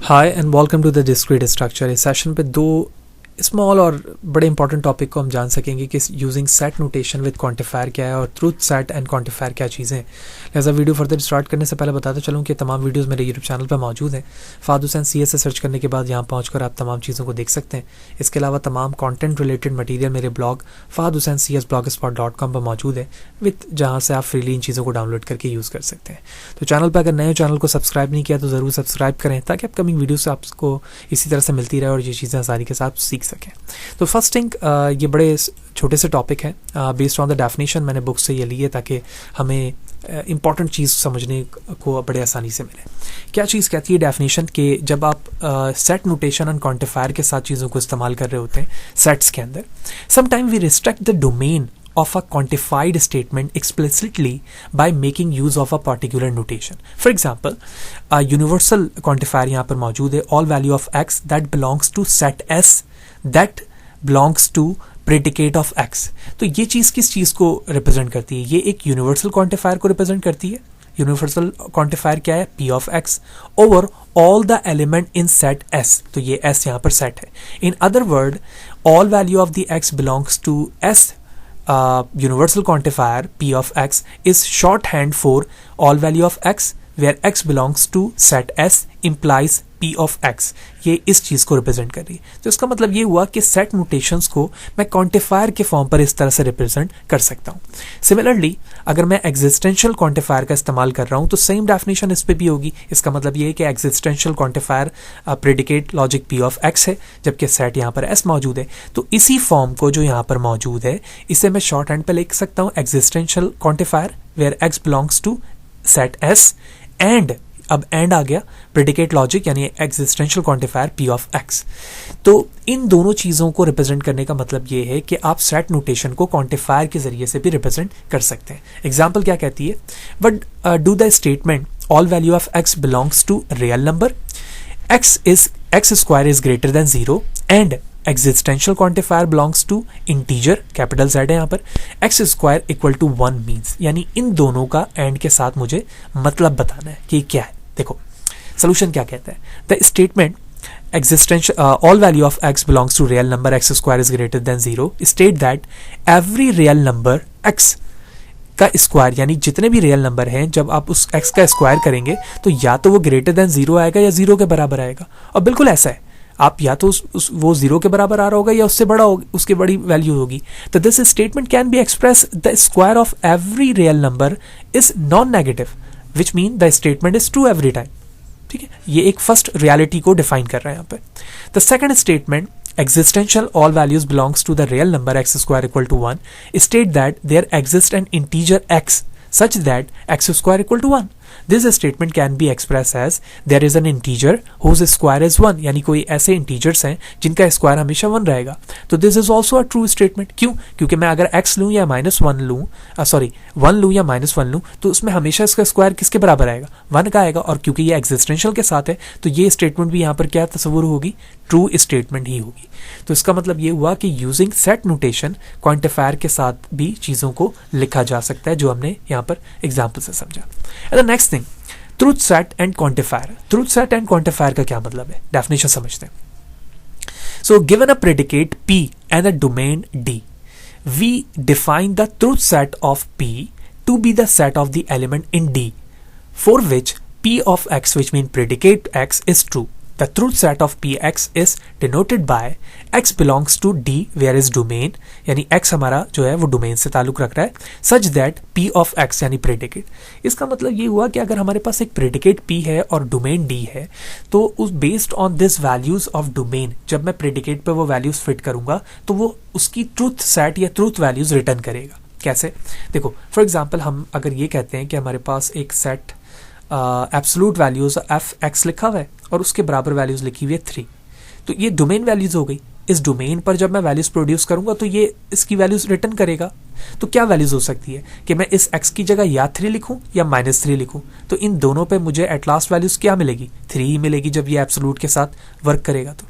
Hi and welcome to the discrete structure. इस session पे दो स्मॉल और बड़े इंपॉर्टेंट टॉपिक को हम जान सकेंगे कि using set notation with quantifier क्या है और ट्रूथ सेट एंड क्वांटिफायर क्या चीज़ें हैं। लिहाजा वीडियो फर्दर स्टार्ट करने से पहले बताते चलूँ कि तमाम वीडियोस मेरे यूट्यूब चैनल पर मौजूद हैं। फ़ाद हुसैन CS से सर्च करने के बाद यहाँ पहुँचकर आप तमाम चीज़ों को देख सकते हैं। इसके अलावा तमाम कॉन्टेंट रिलेटेड मटीरियल मेरे ब्लॉग fahadhusaincs.blogspot.com पर मौजूद है जहाँ से आप फ्रीली इन चीज़ों को डाउनलोड करके यूज़ कर सकते हैं। तो चैनल पर अगर नए चैनल को सब्सक्राइब नहीं किया तो ज़रूर सब्सक्राइब करें ताकि अपकमिंग वीडियोस आपको इसी तरह से मिलती रहे और ये चीज़ें आसानी के साथ सीख सकें। तो फर्स्ट थिंग, ये बड़े छोटे से टॉपिक है, बेस्ड ऑन द डेफिनेशन मैंने बुक से ये ली है ताकि हमें इंपॉर्टेंट चीज़ समझने को बड़े आसानी से मिले। क्या चीज़ कहती है डेफिनेशन के जब आप सेट नोटेशन एंड क्वांटिफायर के साथ चीज़ों को इस्तेमाल कर रहे होते हैं सेट्स के अंदर, sometime we restrict the domain of a quantified statement explicitly by making use of a particular notation. For example, a universal quantifier यहाँ पर मौजूद है, all value of x that belongs to set S that belongs to predicate of x. तो ये चीज़ किस चीज़ को represent करती है? ये एक यूनिवर्सल क्वांटिफायर को रिप्रेजेंट करती है। यूनिवर्सल क्वांटिफायर क्या है? P of x over all the element in set S. तो ये S यहाँ पर set है। In other word, all value of the x belongs to S. Universal quantifier P of x is shorthand for all value of x where x belongs to set S implies P of x. ये इस चीज़ को represent कर रही है। तो इसका मतलब ये हुआ कि सेट नोटेशंस को मैं क्वांटिफायर के फॉर्म पर इस तरह से रिप्रेजेंट कर सकता हूँ। सिमिलरली अगर मैं एग्जिस्टेंशियल क्वांटिफायर का इस्तेमाल कर रहा हूँ तो सेम डेफिनेशन इस पे भी होगी। इसका मतलब ये है कि existential quantifier predicate logic P of x है जबकि सेट यहाँ पर S मौजूद है। तो इसी फॉर्म को जो यहाँ पर मौजूद है इसे मैं शॉर्ट हैंड पे लिख सकता हूँ existential quantifier where x belongs to set S and अब एंड आ गया प्रेडिकेट लॉजिक यानी existential quantifier P of x। तो इन दोनों चीज़ों को रिप्रेजेंट करने का मतलब ये है कि आप सेट नोटेशन को क्वांटिफायर के जरिए से भी रिप्रेजेंट कर सकते हैं। एग्जाम्पल क्या कहती है? But do the statement all value of x belongs to real number, x square is greater than 0 and existential quantifier belongs to integer, capital Z है यहाँ पर, x square equal to 1 means. यानी इन दोनों का एंड के साथ मुझे मतलब बताना है कि क्या है। देखो सोल्यूशन क्या कहता है? The statement existential all value of x belongs to real number x square is greater than 0 state that every real number x का स्क्वायर यानी जितने भी रियल नंबर हैं जब आप उस x का स्क्वायर करेंगे तो या तो वो ग्रेटर देन 0 आएगा या 0 के बराबर आएगा। और बिल्कुल ऐसा है, आप या तो वो 0 के बराबर आ रहा होगा या उससे बड़ा होगा, उसकी बड़ी वैल्यू होगी। तो this statement can be express the square of every real number is non negative which mean the statement is true every time. ठीक है, ये एक फर्स्ट रियलिटी को डिफाइन कर रहा है यहाँ पे। The second statement existential all values belongs to the real number x square equal to 1 state that there exists an integer x such that x square equal to 1. This statement can be expressed as there is an integer whose square is 1, यानी कोई ऐसे integers हैं जिनका square हमेशा 1 रहेगा। तो this is also a true statement. क्यों? क्योंकि मैं अगर x लूँ या -1 लूँ, 1 लूँ या -1 लूँ तो उसमें हमेशा इसका स्क्वायर किसके बराबर आएगा? 1 का आएगा। और क्योंकि ये एग्जिस्टेंशियल के साथ है तो ये स्टेटमेंट भी यहाँ पर क्या तस्वुर होगी? ट्रू स्टेटमेंट ही होगी। तो इसका मतलब ये हुआ कि यूजिंग सेट नोटेशन क्वांटिफायर के साथ भी चीज़ों को लिखा जा सकता है, जो हमने यहाँ पर एग्जाम्पल से समझा। And the next thing, truth set and quantifier. Truth set and quantifier का क्या मतलब है? डेफिनेशन समझते हैं। So given a predicate P and a domain D, we define the truth set of P to be the set of the element in D for which P of x, which means predicate x, is true. The truth set of Px is denoted by x belongs to D where is domain, यानी x हमारा जो है वो domain से ताल्लुक रख रहा है, such that P of x यानी predicate। इसका मतलब ये हुआ कि अगर हमारे पास एक predicate P है और डोमेन D है तो उस based on this values of domain जब मैं predicate पे वो वैल्यूज फिट करूंगा तो वो उसकी ट्रूथ सेट या ट्रूथ वैल्यूज रिटर्न करेगा। कैसे? देखो फॉर एग्जाम्पल हम अगर ये कहते हैं कि हमारे पास एक सेट एब्सोल्यूट वैल्यूज f(x) लिखा हुआ है और उसके बराबर वैल्यूज लिखी हुई है 3, तो ये डोमेन वैल्यूज हो गई। इस डोमेन पर जब मैं वैल्यूज प्रोड्यूस करूंगा तो ये इसकी वैल्यूज रिटर्न करेगा। तो क्या वैल्यूज हो सकती है कि मैं इस x की जगह या 3 लिखूं या -3 लिखूं, तो इन दोनों पे मुझे एट लास्ट वैल्यूज क्या मिलेगी? 3 ही मिलेगी जब ये एब्सोल्यूट के साथ वर्क करेगा। तो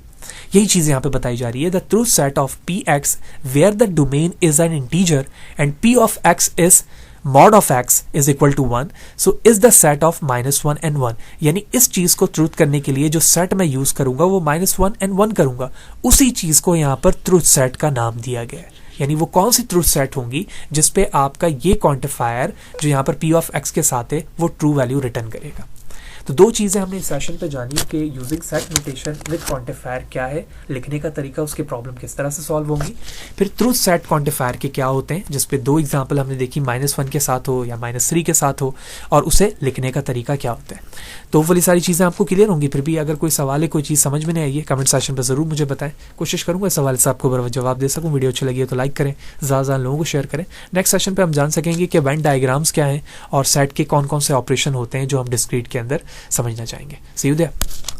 यही चीज यहाँ पे बताई जा रही है। The truth set of Px where the domain is an integer and P of x is mod of x is equal to 1, so is the set of -1 and 1। यानी इस चीज को ट्रूथ करने के लिए जो सेट मैं यूज करूंगा वो -1 and 1 करूंगा, उसी चीज को यहां पर ट्रूथ सेट का नाम दिया गया है। यानी वो कौन सी ट्रूथ सेट होंगी जिसपे आपका ये क्वांटिफायर जो यहाँ पर p ऑफ x के साथ है वो ट्रू वैल्यू रिटर्न करेगा। तो दो चीज़ें हमने इस सेशन पे जानी कि using set notation with quantifier क्या है, लिखने का तरीका, उसके प्रॉब्लम किस तरह से सॉल्व होंगी। फिर ट्रूथ सेट क्वांटिफायर के क्या होते हैं, जिसपे दो एग्जांपल हमने देखी, -1 के साथ हो या -3 के साथ हो, और उसे लिखने का तरीका क्या होता है। तो वो सारी चीज़ें आपको क्लियर होंगी। फिर भी अगर कोई सवाल है, कोई चीज़ समझ में नहीं आई है, कमेंट सेक्शन पर ज़रूर मुझे बताएं, कोशिश करूँगा इस सवाल से आपको बराबर जवाब दे सकूँ। वीडियो अच्छी लगी है तो लाइक करें, ज़्यादा लोगों को शेयर करें। नेक्स्ट सेशन पर हम जान सकेंगे कि वेन डायग्राम्स क्या हैं और सेट के कौन कौन से ऑपरेशन होते हैं जो हम डिस्क्रीट के अंदर समझना चाहेंगे। सी यू देयर।